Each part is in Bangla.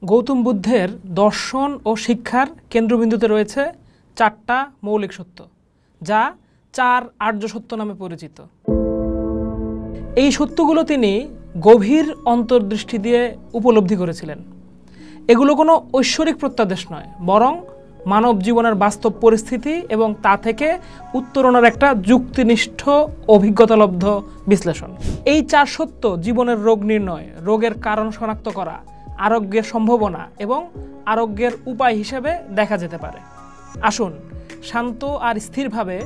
গৌতম বুদ্ধের দর্শন ও শিক্ষার কেন্দ্রবিন্দুতে রয়েছে চারটা মৌলিক সত্য, যা চার আর্য সত্য নামে পরিচিত। এই সত্যগুলো তিনি গভীর অন্তর্দৃষ্টি দিয়ে উপলব্ধি করেছিলেন। এগুলো কোনো ঐশ্বরিক প্রত্যাদেশ নয়, বরং মানব জীবনের বাস্তব পরিস্থিতি এবং তা থেকে উত্তরণের একটা যুক্তিনিষ্ঠ অভিজ্ঞতালব্ধ বিশ্লেষণ। এই চার সত্য জীবনের রোগ নির্ণয়, রোগের কারণ শনাক্ত করা, আরোগ্যের সম্ভাবনা এবং আরোগ্যের উপায় হিসেবে দেখা যেতে পারে। আসুন শান্ত আর স্থিরভাবে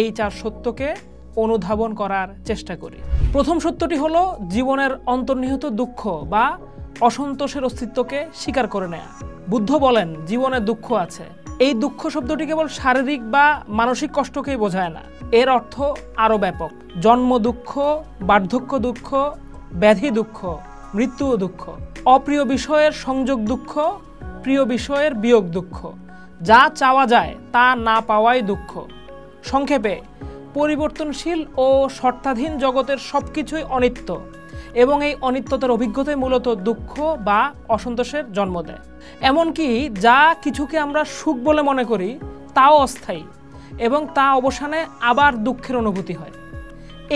এই চার সত্যকে অনুধাবন করার চেষ্টা করি। প্রথম সত্যটি হলো জীবনের অন্তর্নিহিত দুঃখ বা অসন্তোষের অস্তিত্বকে স্বীকার করে নেয়া। বুদ্ধ বলেন, জীবনে দুঃখ আছে। এই দুঃখ শব্দটি কেবল শারীরিক বা মানসিক কষ্টকেই বোঝায় না, এর অর্থ আরও ব্যাপক। জন্ম দুঃখ, বার্ধক্য দুঃখ, ব্যাধি দুঃখ, মৃত্যু দুঃখ, অপ্রিয় বিষয়ের সংযোগ দুঃখ, প্রিয় বিষয়ের বিয়োগ দুঃখ, যা চাওয়া যায় তা না পাওয়াই দুঃখ। সংক্ষেপে, পরিবর্তনশীল ও শর্তাধীন জগতের সব কিছুই অনিত্য এবং এই অনিত্যতার অভিজ্ঞতাই মূলত দুঃখ বা অসন্তোষের জন্ম দেয়। এমনকি যা কিছুকে আমরা সুখ বলে মনে করি তাও অস্থায়ী এবং তা অবসানে আবার দুঃখের অনুভূতি হয়।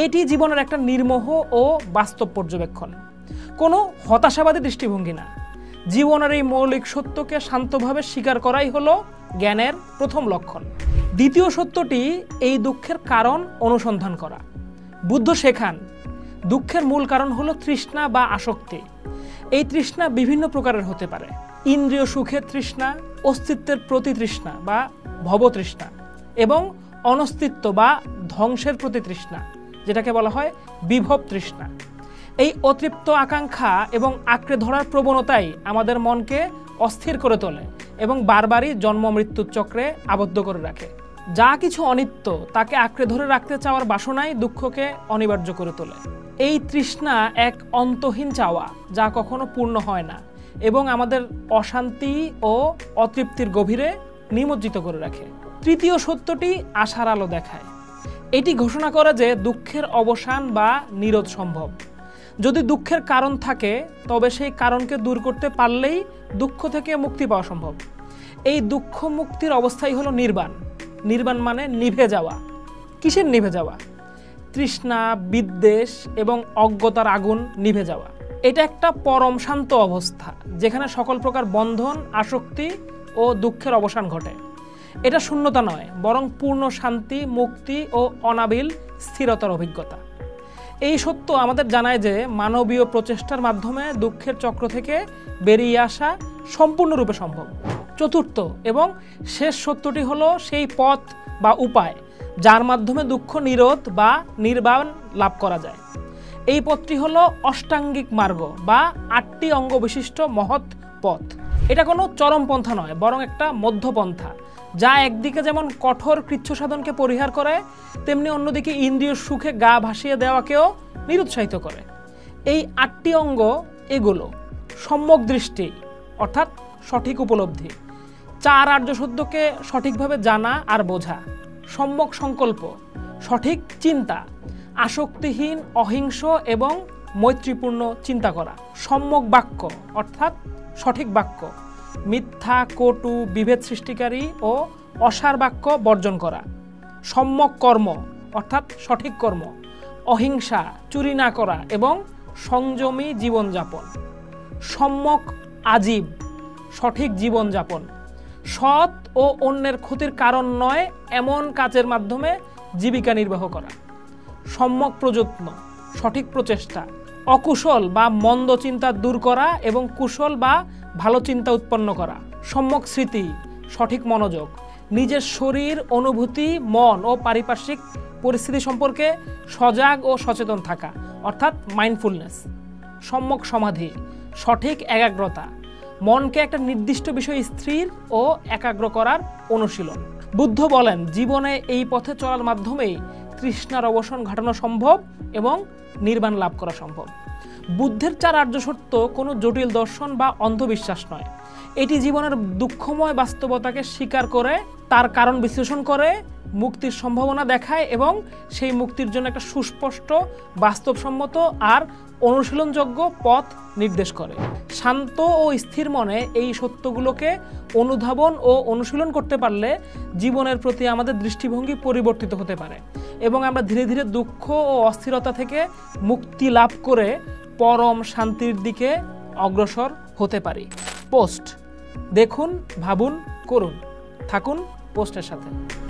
এটি জীবনের একটা নির্মোহ ও বাস্তব পর্যবেক্ষণ, কোনো হতাশাবাদী দৃষ্টিভঙ্গি না। জীবনের এই মৌলিক সত্যকে শান্তভাবে স্বীকার করাই হলো জ্ঞানের প্রথম লক্ষণ। দ্বিতীয় সত্যটি এই দুঃখের কারণ অনুসন্ধান করা। বুদ্ধ শেখান, দুঃখের মূল কারণ হলো তৃষ্ণা বা আসক্তি। এই তৃষ্ণা বিভিন্ন প্রকারের হতে পারে। ইন্দ্রিয় সুখের তৃষ্ণা, অস্তিত্বের প্রতি তৃষ্ণা বা ভবতৃষ্ণা, এবং অনস্তিত্ব বা ধ্বংসের প্রতি তৃষ্ণা, যেটাকে বলা হয় বিভব তৃষ্ণা। এই অতৃপ্ত আকাঙ্ক্ষা এবং আঁকড়ে ধরার প্রবণতাই আমাদের মনকে অস্থির করে তোলে এবং বারবারই জন্ম মৃত্যুর চক্রে আবদ্ধ করে রাখে। যা কিছু অনিত্য তাকে আঁকড়ে ধরে রাখতে চাওয়ার বাসনাই দুঃখকে অনিবার্য করে তোলে। এই তৃষ্ণা এক অন্তহীন চাওয়া, যা কখনো পূর্ণ হয় না এবং আমাদের অশান্তি ও অতৃপ্তির গভীরে নিমজ্জিত করে রাখে। তৃতীয় সত্যটি আশার আলো দেখায়। এটি ঘোষণা করে যে দুঃখের অবসান বা নিরোধ সম্ভব। যদি দুঃখের কারণ থাকে তবে সেই কারণকে দূর করতে পারলেই দুঃখ থেকে মুক্তি পাওয়া সম্ভব। এই দুঃখ মুক্তির অবস্থাই হলো নির্বাণ। নির্বাণ মানে নিভে যাওয়া। কিসের নিভে যাওয়া? তৃষ্ণা, বিদ্বেষ এবং অজ্ঞতার আগুন নিভে যাওয়া। এটা একটা পরম শান্ত অবস্থা, যেখানে সকল প্রকার বন্ধন, আসক্তি ও দুঃখের অবসান ঘটে। এটা শূন্যতা নয়, বরং পূর্ণ শান্তি, মুক্তি ও অনাবিল স্থিরতার অভিজ্ঞতা। এই সত্য আমাদের জানায় যে মানবীয় প্রচেষ্টার মাধ্যমে দুঃখের চক্র থেকে বেরিয়ে আসা সম্পূর্ণরূপে সম্ভব। চতুর্থ এবং শেষ সত্যটি হলো সেই পথ বা উপায় যার মাধ্যমে দুঃখ নিরোধ বা নির্বাণ লাভ করা যায়। এই পথটি হলো অষ্টাঙ্গিক মার্গ বা 8টি অঙ্গ বিশিষ্ট মহৎ পথ। এটা কোনো চরমপন্থা নয়, বরং একটা মধ্যপন্থা, যা একদিকে যেমন কঠোর কৃচ্ছ সাধনকে পরিহার করে, তেমনি অন্যদিকে ইন্দ্রিয় সুখে গা ভাসিয়ে দেওয়াকেও নিরুৎসাহিত করে। এই 8টি অঙ্গ এগুলো: সম্যক দৃষ্টি অর্থাৎ সঠিক উপলব্ধি, চার আর্য সত্যকে সঠিকভাবে জানা আর বোঝা; সম্যক সংকল্প, সঠিক চিন্তা, আসক্তিহীন, অহিংস এবং মৈত্রীপূর্ণ চিন্তা করা; সম্যক বাক্য অর্থাৎ সঠিক বাক্য, মিথ্যা, কটু, বিভেদ সৃষ্টিকারী ও অসার বাক্য বর্জন করা; সম্যক কর্ম অর্থাৎ সঠিক কর্ম, অহিংসা, চুরি না করা এবং সংযমী জীবনযাপন; সম্যক আজীব, সঠিক জীবনযাপন, সৎ ও অন্যের ক্ষতির কারণ নয় এমন কাজের মাধ্যমে জীবিকা নির্বাহ করা; সম্যক প্রযত্ন, সঠিক প্রচেষ্টা, অকুশল বা মন্দ চিন্তা দূর করা এবং কুশল বা ভালো চিন্তা উৎপন্ন করা; সম্যক স্মৃতি, সঠিক মনোযোগ, নিজের শরীর, অনুভূতি, মন ও পারিপার্শ্বিক পরিস্থিতি সম্পর্কে সজাগ ও সচেতন থাকা অর্থাৎ মাইন্ডফুলনেস; সম্যক সমাধি, সঠিক একাগ্রতা, মনকে একটা নির্দিষ্ট বিষয়ে স্থির ও একাগ্র করার অনুশীলন। বুদ্ধ বলেন, জীবনে এই পথে চলার মাধ্যমেই তৃষ্ণার অবসান ঘটানো সম্ভব এবং নির্বাণ লাভ করা সম্ভব। বুদ্ধের চার আর্য সত্য কোনো জটিল দর্শন বা অন্ধবিশ্বাস নয়। এটি জীবনের দুঃখময় বাস্তবতাকে স্বীকার করে, তার কারণ বিশ্লেষণ করে মুক্তির সম্ভাবনা দেখায় এবং সেই মুক্তির জন্য একটা সুস্পষ্ট, বাস্তবসম্মত আর অনুশীলনযোগ্য পথ নির্দেশ করে। শান্ত ও স্থির মনে এই সত্যগুলোকে অনুধাবন ও অনুশীলন করতে পারলে জীবনের প্রতি আমাদের দৃষ্টিভঙ্গি পরিবর্তিত হতে পারে এবং আমরা ধীরে ধীরে দুঃখ ও অস্থিরতা থেকে মুক্তি লাভ করে পরম শান্তির দিকে অগ্রসর হতে পারি। পোস্ট দেখুন, ভাবুন, করুন। থাকুন পোস্টের সাথে।